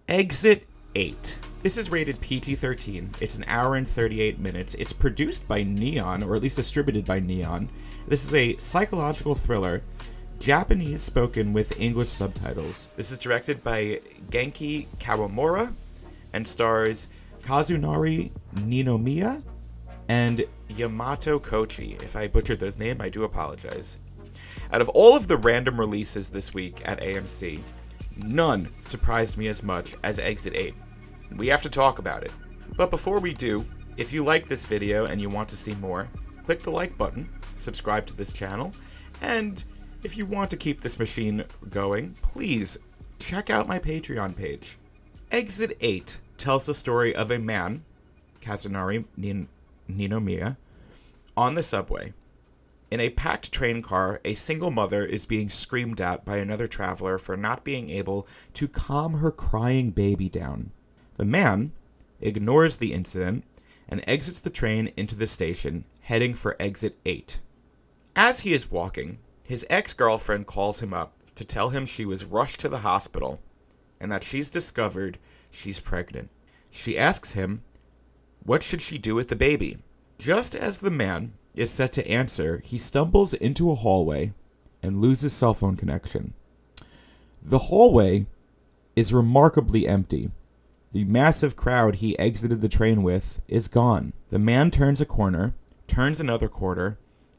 Exit 8. This is rated PG-13. It's an hour and 38 minutes. It's produced by Neon, or at least distributed by Neon. This is a psychological thriller, Japanese spoken with English subtitles. This is directed by Genki Kawamura and stars Kazunari Ninomiya and Yamato Kochi. If I butchered those names, I do apologize. Out of all of the random releases this week at AMC, none surprised me as much as Exit 8. We have to talk about it. But before we do, if you like this video and you want to see more, click the like button, subscribe to this channel, and if you want to keep this machine going, please check out my Patreon page. Exit 8 tells the story of a man, Kazunari Ninomiya, on the subway. In a packed train car, a single mother is being screamed at by another traveler for not being able to calm her crying baby down. The man ignores the incident and exits the train into the station, heading for Exit 8. As he is walking, his ex-girlfriend calls him up to tell him she was rushed to the hospital and that she's discovered she's pregnant. She asks him, what should she do with the baby? Just as the man is set to answer, he stumbles into a hallway and loses cell phone connection. The hallway is remarkably empty. The massive crowd he exited the train with is gone. The man turns a corner, turns another corner,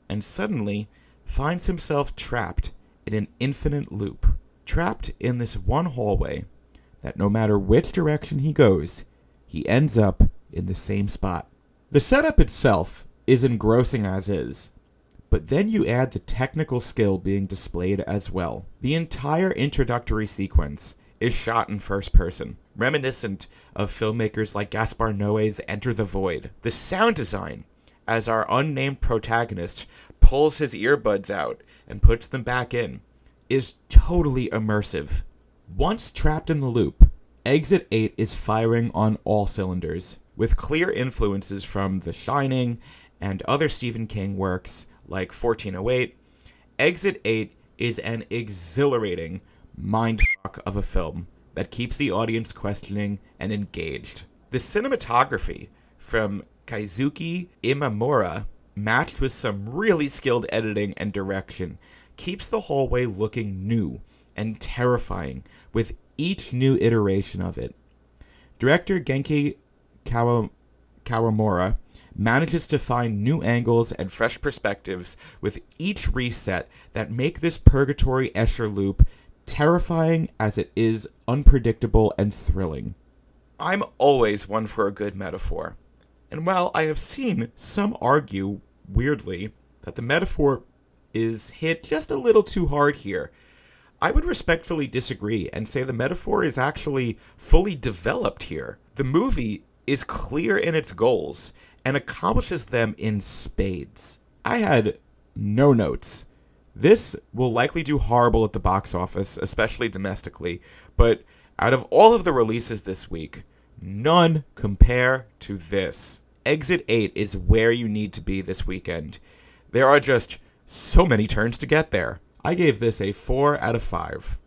and suddenly finds himself trapped in an infinite loop. Trapped in this one hallway that no matter which direction he goes, he ends up in the same spot. The setup itself is engrossing as is, but then you add the technical skill being displayed as well. The entire introductory sequence is shot in first person, reminiscent of filmmakers like Gaspar Noé's Enter the Void. The sound design, as our unnamed protagonist pulls his earbuds out and puts them back in, is totally immersive. Once trapped in the loop, Exit 8 is firing on all cylinders, with clear influences from The Shining and other Stephen King works like 1408. Exit 8 is an exhilarating mindfuck of a film that keeps the audience questioning and engaged. The cinematography from Kazuki Imamura, matched with some really skilled editing and direction, keeps the hallway looking new and terrifying with each new iteration of it. Director Genki Kawamura manages to find new angles and fresh perspectives with each reset that make this purgatory Escher loop terrifying as it is unpredictable and thrilling. I'm always one for a good metaphor, and while I have seen some argue, weirdly, that the metaphor is hit just a little too hard here, I would respectfully disagree and say the metaphor is actually fully developed here. The movie is clear in its goals and accomplishes them in spades. I had no notes. This will likely do horrible at the box office, especially domestically, but out of all of the releases this week, none compare to this. Exit 8 is where you need to be this weekend. There are just so many turns to get there. I gave this a 4 out of 5.